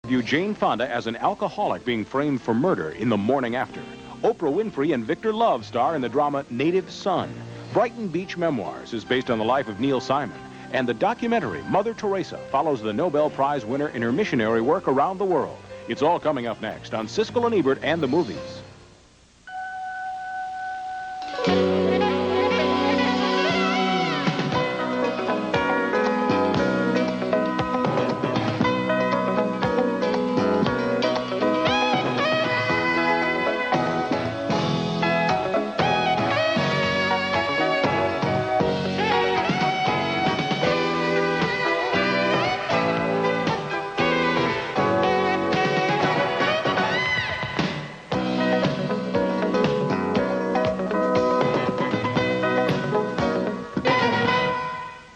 View Jane Fonda as an alcoholic being framed for murder in The Morning After. Oprah Winfrey and Victor Love star in the drama Native Son. Brighton Beach Memoirs is based on the life of Neil Simon. And the documentary Mother Teresa follows the Nobel Prize winner in her missionary work around the world. It's all coming up next on Siskel and Ebert and the Movies.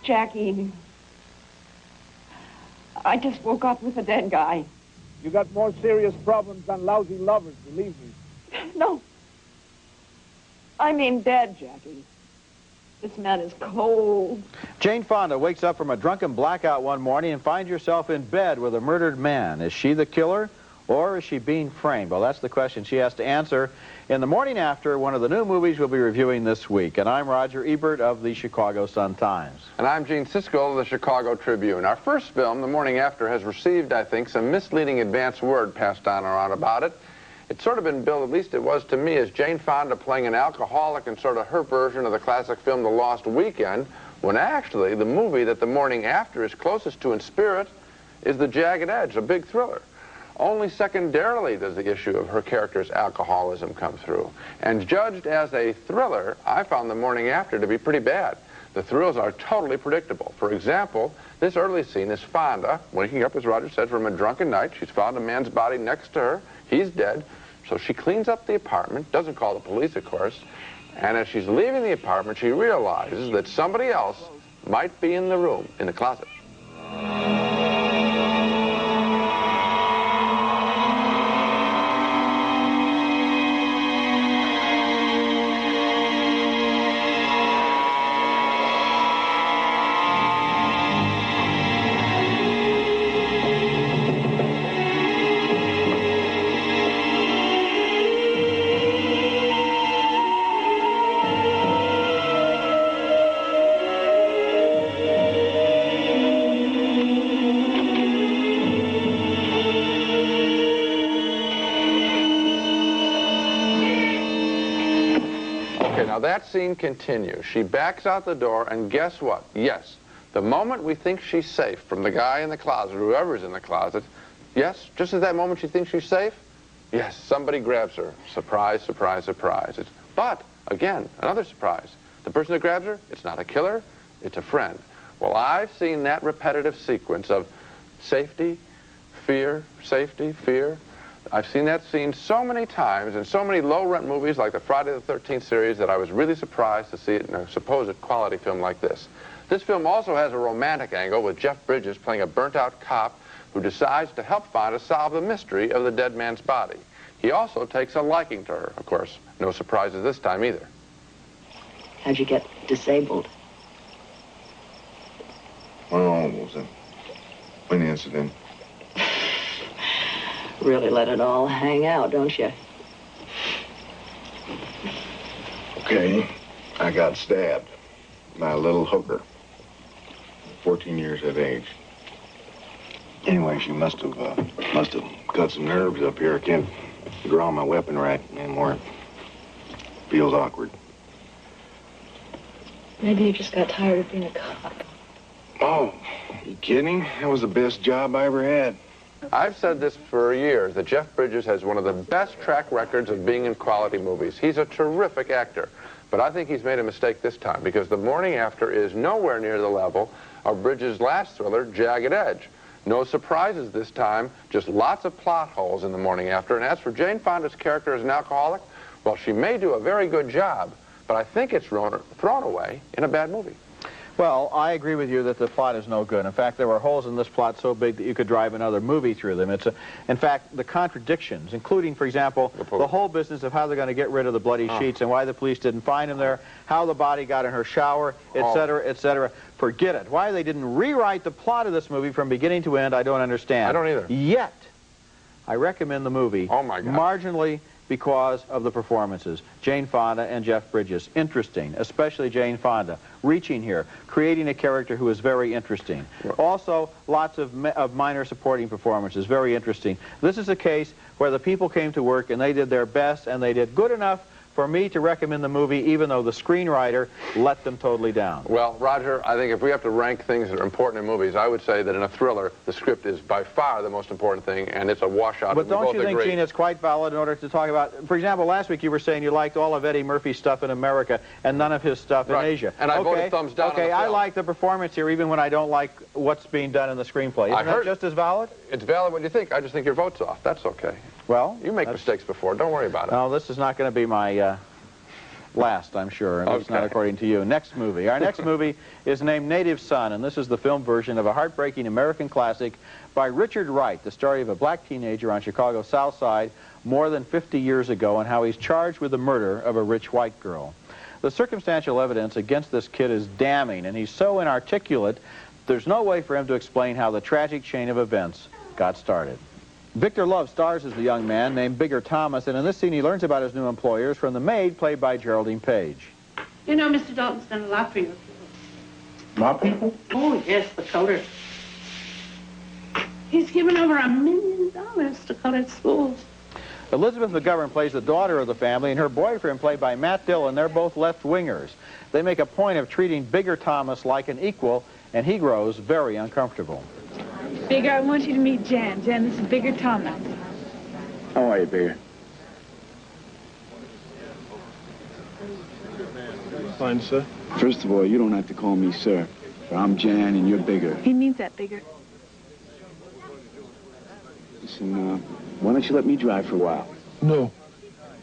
Jackie, I just woke up with a dead guy. You got more serious problems than lousy lovers, believe me. No. I mean dead, Jackie. This man is cold. Jane Fonda wakes up from a drunken blackout one morning and finds herself in bed with a murdered man. Is she the killer, or is she being framed? Well, that's the question she has to answer in The Morning After, one of the new movies we'll be reviewing this week. And I'm Roger Ebert of the Chicago Sun-Times. And I'm Gene Siskel of the Chicago Tribune. Our first film, The Morning After, has received, I think, some misleading advance word passed on around about it. It's sort of been billed, at least it was to me, as Jane Fonda playing an alcoholic in sort of her version of the classic film The Lost Weekend, when actually the movie that The Morning After is closest to in spirit is The Jagged Edge, a big thriller. Only secondarily does the issue of her character's alcoholism come through. And judged as a thriller, I found The Morning After to be pretty bad. The thrills are totally predictable. For example, this early scene is Fonda waking up, as Roger said, from a drunken night. She's found a man's body next to her. He's dead. So she cleans up the apartment, doesn't call the police, of course, and as she's leaving the apartment, she realizes that somebody else might be in the room, in the closet. Now that scene continues. She backs out the door, and guess what? Yes, the moment we think she's safe from the guy in the closet, whoever's in the closet, yes, just at that moment she thinks she's safe, yes, somebody grabs her. Surprise, surprise, surprise. But, again, another surprise. The person that grabs her, it's not a killer, it's a friend. Well, I've seen that repetitive sequence of safety, fear, safety, fear. I've seen that scene so many times in so many low-rent movies like the Friday the 13th series that I was really surprised to see it in a supposed quality film like this. This film also has a romantic angle with Jeff Bridges playing a burnt-out cop who decides to help Fonda solve the mystery of the dead man's body. He also takes a liking to her, of course. No surprises this time either. How'd you get disabled? Well, it was an incident. Really let it all hang out, don't you? Okay, I got stabbed by a little hooker. 14 years of age. Anyway, she must have cut some nerves up here. I can't draw my weapon right anymore. Feels awkward. Maybe you just got tired of being a cop. Oh, you kidding? That was the best job I ever had. I've said this for years, that Jeff Bridges has one of the best track records of being in quality movies. He's a terrific actor, but I think he's made a mistake this time because The Morning After is nowhere near the level of Bridges' last thriller, Jagged Edge. No surprises this time, just lots of plot holes in The Morning After. And as for Jane Fonda's character as an alcoholic, well, she may do a very good job, but I think it's thrown away in a bad movie. Well, I agree with you that the plot is no good. In fact, there were holes in this plot so big that you could drive another movie through them. In fact, the contradictions, including, for example, the whole business of how they're going to get rid of the bloody sheets and why the police didn't find him there, how the body got in her shower, etc., etc. Forget it. Why they didn't rewrite the plot of this movie from beginning to end, I don't understand. I don't either. Yet, I recommend the movie. Oh, my God. Marginally because of the performances. Jane Fonda and Jeff Bridges. Interesting, especially Jane Fonda. Reaching here, creating a character who is very interesting. Also, lots of minor supporting performances. Very interesting. This is a case where the people came to work and they did their best and they did good enough for me to recommend the movie, even though the screenwriter let them totally down. Well, Roger, I think if we have to rank things that are important in movies, I would say that in a thriller, the script is by far the most important thing, and it's a washout. But don't you think, Gene, it's quite valid in order to talk about, for example, last week you were saying you liked all of Eddie Murphy's stuff in America and none of his stuff in Asia. And I voted thumbs down on the film. I like the performance here, even when I don't like what's being done in the screenplay. Isn't that just as valid? It's valid what you think. I just think your vote's off. That's okay. Well, you make mistakes before. Don't worry about it. No, this is not going to be my last, I'm sure. Okay. It's not according to you. Next movie. Our next movie is named Native Son, and this is the film version of a heartbreaking American classic by Richard Wright, the story of a black teenager on Chicago's South Side more than 50 years ago and how he's charged with the murder of a rich white girl. The circumstantial evidence against this kid is damning, and he's so inarticulate, there's no way for him to explain how the tragic chain of events got started. Victor Love stars as the young man named Bigger Thomas, and in this scene he learns about his new employers from the maid played by Geraldine Page. You know, Mr. Dalton's done a lot for you. My people? Oh, yes, the color. He's given over $1 million to colored schools. Elizabeth McGovern plays the daughter of the family, and her boyfriend, played by Matt Dillon, they're both left-wingers. They make a point of treating Bigger Thomas like an equal, and he grows very uncomfortable. Bigger, I want you to meet Jan. Jan, this is Bigger Thomas. How are you, Bigger? Fine, sir. First of all, you don't have to call me sir. I'm Jan and you're Bigger. He means that, Bigger. Listen, why don't you let me drive for a while? No.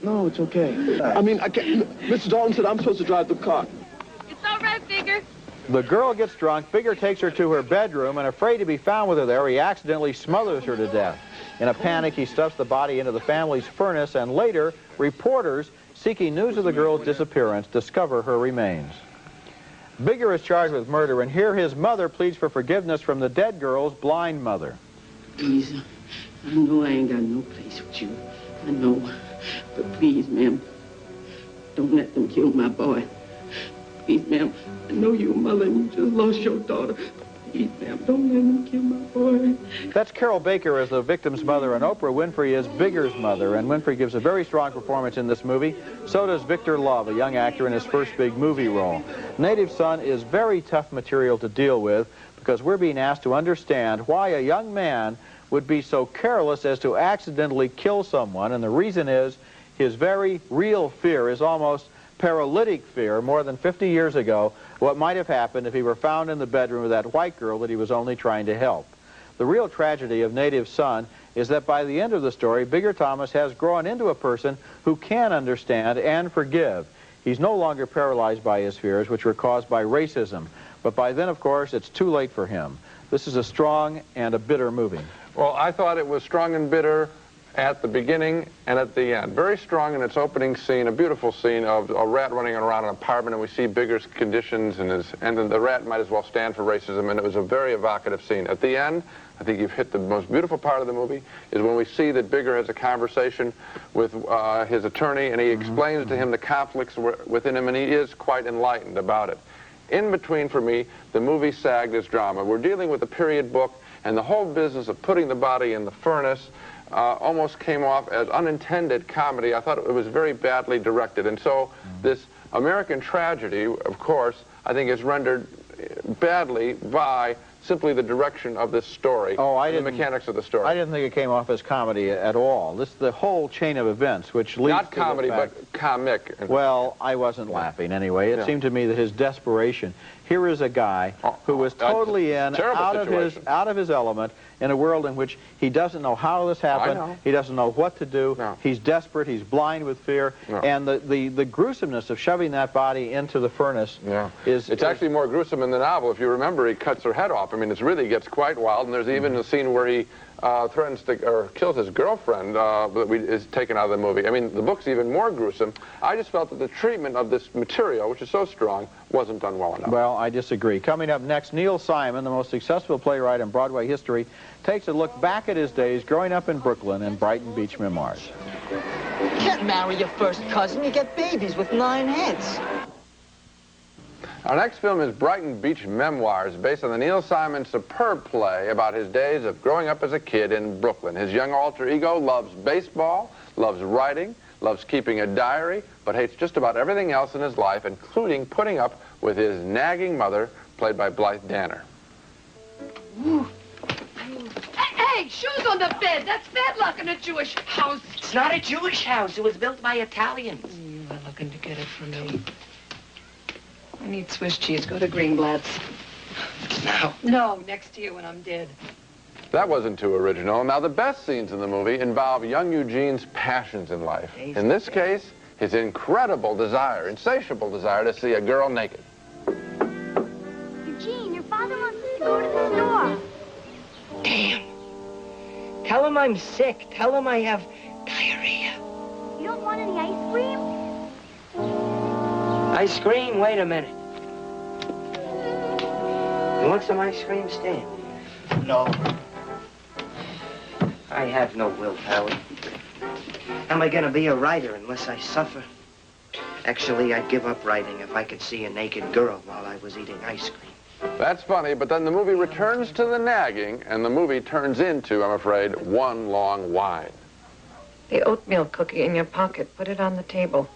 No, it's okay. I mean, I can't. Mr. Dalton said I'm supposed to drive the car. It's all right, Bigger. The girl gets drunk, Bigger takes her to her bedroom, and afraid to be found with her there, he accidentally smothers her to death. In a panic, he stuffs the body into the family's furnace, and later, reporters seeking news of the girl's disappearance discover her remains. Bigger is charged with murder, and here his mother pleads for forgiveness from the dead girl's blind mother. Teresa, I know I ain't got no place with you. I know. But please, ma'am, don't let them kill my boy. Please, ma'am, I know you're a mother and you just lost your daughter. Please, ma'am, don't let them kill my boy. That's Carol Baker as the victim's mother, and Oprah Winfrey is Bigger's mother, and Winfrey gives a very strong performance in this movie. So does Victor Love, a young actor in his first big movie role. Native Son is very tough material to deal with because we're being asked to understand why a young man would be so careless as to accidentally kill someone, and the reason is his very real fear is almost paralytic fear. More than 50 years ago, what might have happened if he were found in the bedroom with that white girl that he was only trying to help. The real tragedy of Native Son is that by the end of the story, Bigger Thomas has grown into a person who can understand and forgive. He's no longer paralyzed by his fears, which were caused by racism. But by then, of course, it's too late for him. This is a strong and a bitter movie. Well, I thought it was strong and bitter at the beginning and at the end. Very strong in its opening scene, a beautiful scene of a rat running around an apartment, and we see Bigger's conditions, and then the rat might as well stand for racism, and it was a very evocative scene. At the end, I think you've hit the most beautiful part of the movie, is when we see that Bigger has a conversation with his attorney, and he explains to him the conflicts within him, and he is quite enlightened about it. In between, for me, the movie sagged as drama. We're dealing with a period book, and the whole business of putting the body in the furnace almost came off as unintended comedy. I thought it was very badly directed. And so this American tragedy, of course, I think is rendered badly by simply the direction of this story, the mechanics of the story. I didn't think it came off as comedy at all. The whole chain of events, which leads Not comedy, but comic. Well, I wasn't laughing anyway. It seemed to me that his desperation. Here is a guy who was totally out of his element in a world in which he doesn't know how this happened. He doesn't know what to do. He's desperate. He's blind with fear. And the gruesomeness of shoving that body into the furnace is... It's actually more gruesome in the novel. If you remember, he cuts her head off. I mean, it really gets quite wild. And there's even a scene where he threatens to, or kills his girlfriend that is taken out of the movie. I mean, the book's even more gruesome. I just felt that the treatment of this material, which is so strong, wasn't done well enough. Well, I disagree. Coming up next, Neil Simon, the most successful playwright in Broadway history, takes a look back at his days growing up in Brooklyn in Brighton Beach Memoirs. You can't marry your first cousin. You get babies with 9 heads. Our next film is Brighton Beach Memoirs, based on the Neil Simon superb play about his days of growing up as a kid in Brooklyn. His young alter ego loves baseball, loves writing, loves keeping a diary, but hates just about everything else in his life, including putting up with his nagging mother, played by Blythe Danner. Hey, shoes on the bed. That's bad luck in a Jewish house. It's not a Jewish house. It was built by Italians. You are looking to get it for me. I need Swiss cheese. Go to Greenblatt's. Now? No, next to you when I'm dead. That wasn't too original. Now, the best scenes in the movie involve young Eugene's passions in life. In this case, his incredible desire, insatiable desire to see a girl naked. Eugene, your father wants us to go to the store. Damn. Tell him I'm sick. Tell him I have diarrhea. You don't want any ice cream? Ice cream? Wait a minute. You want some ice cream, Stan? No. I have no willpower. How am I gonna be a writer unless I suffer? Actually, I'd give up writing if I could see a naked girl while I was eating ice cream. That's funny, but then the movie returns to the nagging, and the movie turns into, I'm afraid, one long whine. The oatmeal cookie in your pocket. Put it on the table.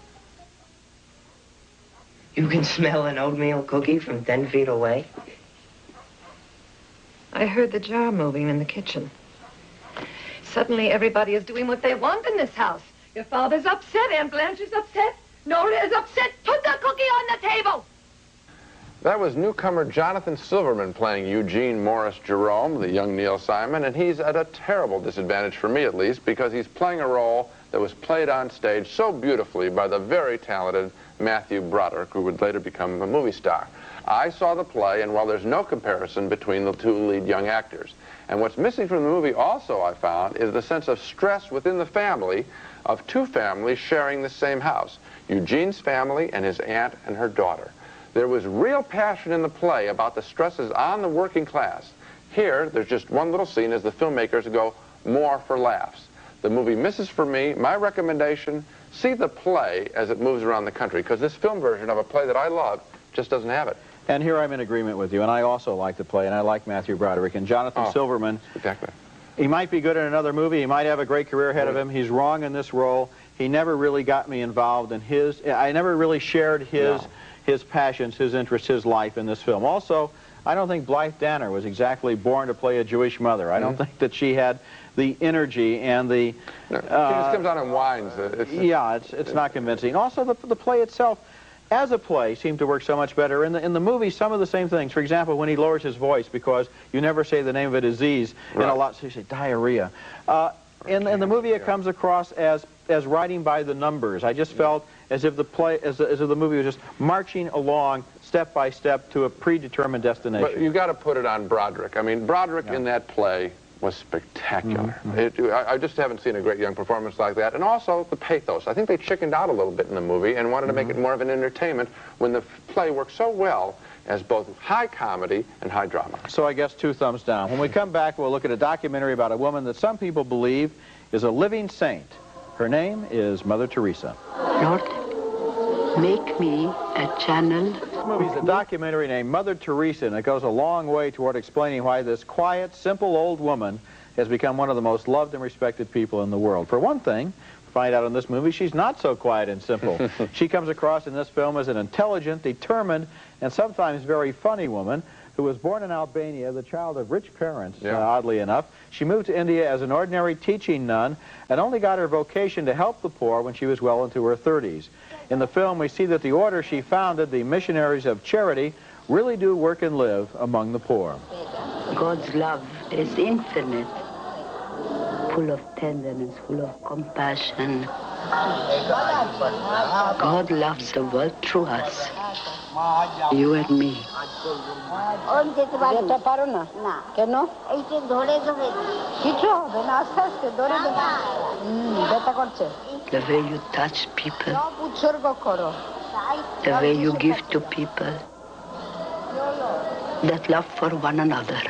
You can smell an oatmeal cookie from 10 feet away? I heard the jar moving in the kitchen. Suddenly, everybody is doing what they want in this house. Your father's upset. Aunt Blanche is upset. Nora is upset. Put the cookie on the table. That was newcomer Jonathan Silverman playing Eugene Morris Jerome, the young Neil Simon, and he's at a terrible disadvantage, for me at least, because he's playing a role that was played on stage so beautifully by the very talented Matthew Broderick, who would later become a movie star. I saw the play, and while there's no comparison between the two lead young actors, and what's missing from the movie also, I found, is the sense of stress within the family of two families sharing the same house, Eugene's family and his aunt and her daughter. There was real passion in the play about the stresses on the working class. Here, there's just one little scene as the filmmakers go more for laughs. The movie misses for me. My recommendation, see the play as it moves around the country, because this film version of a play that I love just doesn't have it. And here I'm in agreement with you, and I also like the play, and I like Matthew Broderick. And Jonathan Silverman, exactly. He might be good in another movie. He might have a great career ahead of him. He's wrong in this role. He never really got me involved in his... I never really shared his passions, his interests, his life in this film. Also, I don't think Blythe Danner was exactly born to play a Jewish mother. I don't think that she had the energy and the... No, she just comes out and whines. It's not convincing. Also, the play itself, as a play, seemed to work so much better. In the movie, some of the same things. For example, when he lowers his voice, because you never say the name of a disease in a lot, so you say diarrhea. In the movie, it comes across as writing by the numbers. I just felt as if the play, as if the movie was just marching along step by step to a predetermined destination. But you got to put it on Broderick. I mean, Broderick in that play was spectacular. I just haven't seen a great young performance like that. And also the pathos. I think they chickened out a little bit in the movie and wanted to make it more of an entertainment when the play worked so well as both high comedy and high drama. So I guess 2 thumbs down. When we come back, we'll look at a documentary about a woman that some people believe is a living saint. Her name is Mother Teresa. Lord, make me a channel. This movie is a documentary named Mother Teresa, and it goes a long way toward explaining why this quiet, simple old woman has become one of the most loved and respected people in the world. For one thing, find out in this movie, she's not so quiet and simple. She comes across in this film as an intelligent, determined, and sometimes very funny woman who was born in Albania, the child of rich parents, oddly enough. She moved to India as an ordinary teaching nun and only got her vocation to help the poor when she was well into her 30s. In the film, we see that the order she founded, the Missionaries of Charity, really do work and live among the poor. God's love is infinite, full of tenderness, full of compassion. God loves the world through us, you and me. The way you touch people, The way you give to people. That love for one another.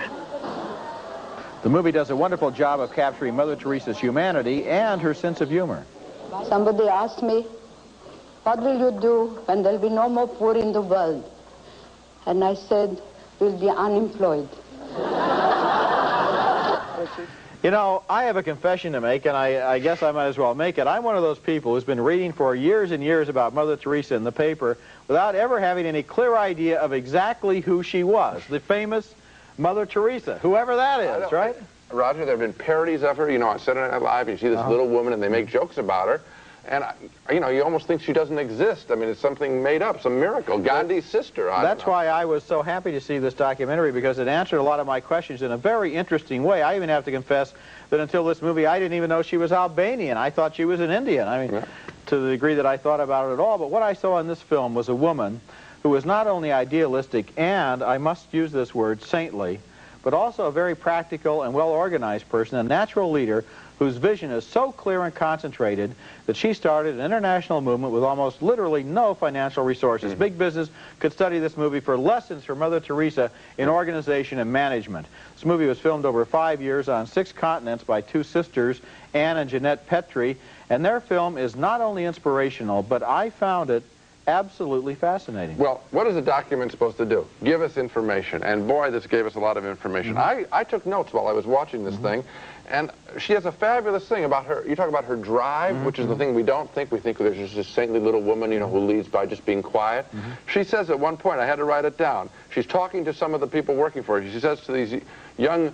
The movie does a wonderful job of capturing Mother Teresa's humanity and her sense of humor. Somebody asked me, what will you do when there'll be no more poor in the world? And I said, we'll be unemployed. You know, I have a confession to make, and I guess I might as well make it. I'm one of those people who's been reading for years and years about Mother Teresa in the paper without ever having any clear idea of exactly who she was. The famous Mother Teresa, whoever that is, right? Roger, there have been parodies of her. You know, on Saturday Night Live, you see this little woman, and they make jokes about her. And, you know, you almost think she doesn't exist. I mean, it's something made up, some miracle. Gandhi's sister. That's why I was so happy to see this documentary, because it answered a lot of my questions in a very interesting way. I even have to confess that until this movie, I didn't even know she was Albanian. I thought she was an Indian. I mean, to the degree that I thought about it at all. But what I saw in this film was a woman who was not only idealistic and, I must use this word, saintly, but also a very practical and well-organized person, a natural leader whose vision is so clear and concentrated that she started an international movement with almost literally no financial resources. Big business could study this movie for lessons from Mother Teresa in organization and management. This movie was filmed over 5 years on 6 continents by 2 sisters, Anne and Jeanette Petrie, and their film is not only inspirational, but I found it absolutely fascinating. Well, what is a document supposed to do? Give us information. And boy, this gave us a lot of information. I took notes while I was watching this thing, and she has a fabulous thing about her. You talk about her drive, which is the thing we don't think. We think there's just this saintly little woman, you know, who leads by just being quiet. She says at one point, I had to write it down, she's talking to some of the people working for her. She says to these young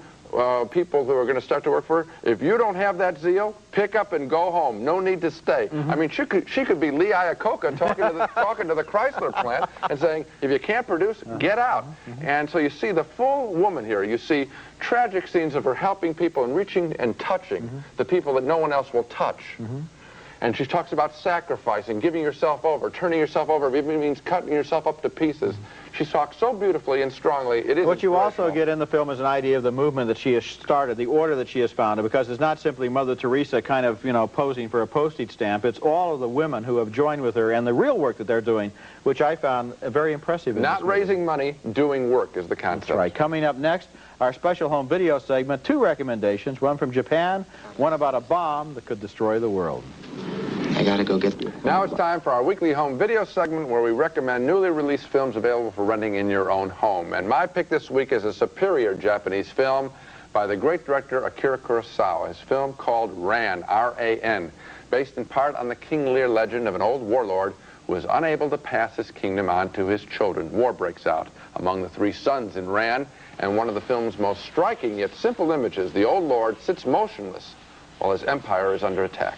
people who are going to start to work for her, if you don't have that zeal, pick up and go home. No need to stay. I mean, she could be Lee Iacocca talking to the Chrysler plant and saying, if you can't produce, get out. And so you see the full woman here. You see tragic scenes of her helping people and reaching and touching the people that no one else will touch. And she talks about sacrificing, giving yourself over, turning yourself over, if it means cutting yourself up to pieces. She talks so beautifully and strongly. It is what you also get in the film is an idea of the movement that she has started, the order that she has founded, because it's not simply Mother Teresa kind of, you know, posing for a postage stamp. It's all of the women who have joined with her and the real work that they're doing, which I found very impressive. Not raising money, doing work is the concept. That's right. Coming up next, our special home video segment, 2 recommendations, one from Japan, one about a bomb that could destroy the world. I gotta go get... Now it's time for our weekly home video segment where we recommend newly released films available for renting in your own home. And my pick this week is a superior Japanese film by the great director Akira Kurosawa. His film called Ran, R-A-N, based in part on the King Lear legend of an old warlord who is unable to pass his kingdom on to his children. War breaks out among the 3 sons in Ran, and one of the film's most striking yet simple images, the old lord sits motionless while his empire is under attack.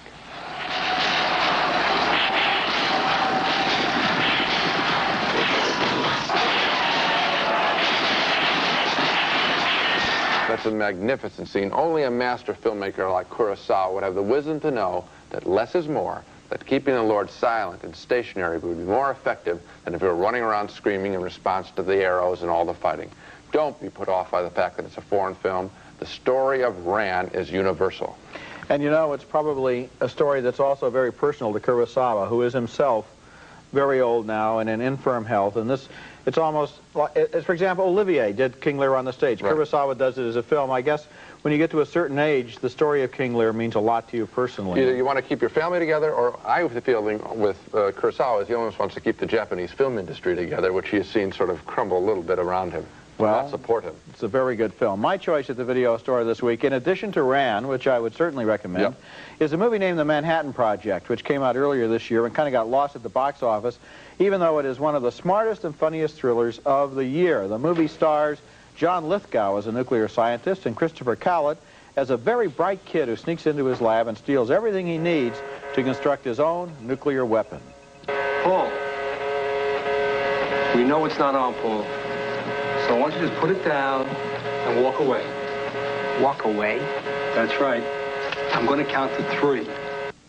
That's a magnificent scene. Only a master filmmaker like Kurosawa would have the wisdom to know that less is more, that keeping the Lord silent and stationary would be more effective than if he were running around screaming in response to the arrows and all the fighting. Don't be put off by the fact that it's a foreign film. The story of Ran is universal. And you know, it's probably a story that's also very personal to Kurosawa, who is himself very old now and in infirm health. And this, it's almost, for example, Olivier did King Lear on the stage. Right. Kurosawa does it as a film. I guess when you get to a certain age, the story of King Lear means a lot to you personally. Either you want to keep your family together, or I have the feeling with Kurosawa is he almost wants to keep the Japanese film industry together, which he has seen sort of crumble a little bit around him. Well, not support him. It's a very good film. My choice at the video store this week, in addition to Ran, which I would certainly recommend, is a movie named The Manhattan Project, which came out earlier this year and kind of got lost at the box office, even though it is one of the smartest and funniest thrillers of the year. The movie stars John Lithgow as a nuclear scientist and Christopher Cowlett as a very bright kid who sneaks into his lab and steals everything he needs to construct his own nuclear weapon. Paul, we know it's not on, Paul. So I want you to just put it down and walk away. Walk away? That's right. I'm going to count to 3.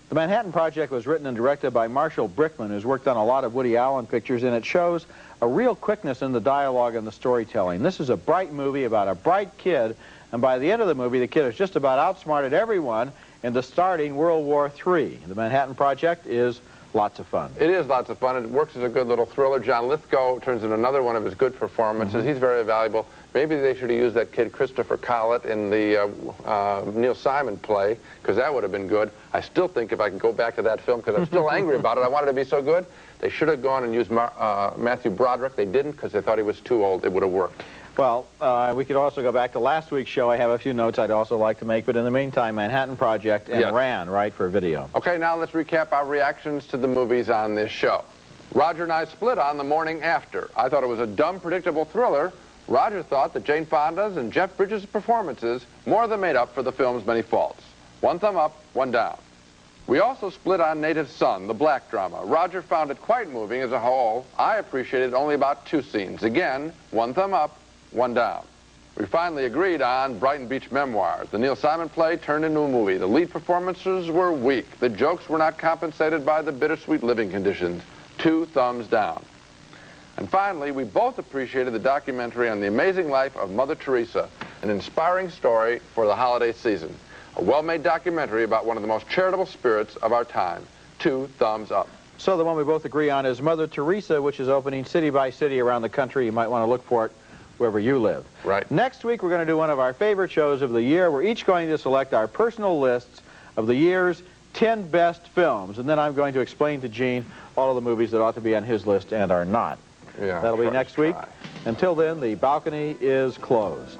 The Manhattan Project was written and directed by Marshall Brickman, who's worked on a lot of Woody Allen pictures, and it shows a real quickness in the dialogue and the storytelling. This is a bright movie about a bright kid, and by the end of the movie, the kid has just about outsmarted everyone into starting World War III. The Manhattan Project is lots of fun. It is lots of fun. It works as a good little thriller. John Lithgow turns in another one of his good performances. He's very valuable. Maybe they should have used that kid Christopher Collett in the Neil Simon play, because that would have been good. I still think if I can go back to that film, because I'm still angry about it, I wanted it to be so good, they should have gone and used Matthew Broderick. They didn't, because they thought he was too old. It would have worked. Well, we could also go back to last week's show. I have a few notes I'd also like to make, but in the meantime, Manhattan Project and Ran, right, for video. Okay, now let's recap our reactions to the movies on this show. Roger and I split on The Morning After. I thought it was a dumb, predictable thriller. Roger thought that Jane Fonda's and Jeff Bridges' performances more than made up for the film's many faults. One thumb up, one down. We also split on Native Son, the black drama. Roger found it quite moving as a whole. I appreciated only about 2 scenes. Again, one thumb up, one down. We finally agreed on Brighton Beach Memoirs. The Neil Simon play turned into a movie. The lead performances were weak. The jokes were not compensated by the bittersweet living conditions. 2 thumbs down. And finally, we both appreciated the documentary on the amazing life of Mother Teresa, an inspiring story for the holiday season. A well-made documentary about one of the most charitable spirits of our time. 2 thumbs up. So the one we both agree on is Mother Teresa, which is opening city by city around the country. You might want to look for it wherever you live. Right. Next week, we're going to do one of our favorite shows of the year. We're each going to select our personal lists of the year's 10 best films. And then I'm going to explain to Gene all of the movies that ought to be on his list and are not. Yeah, that'll be next week. Until then, the balcony is closed.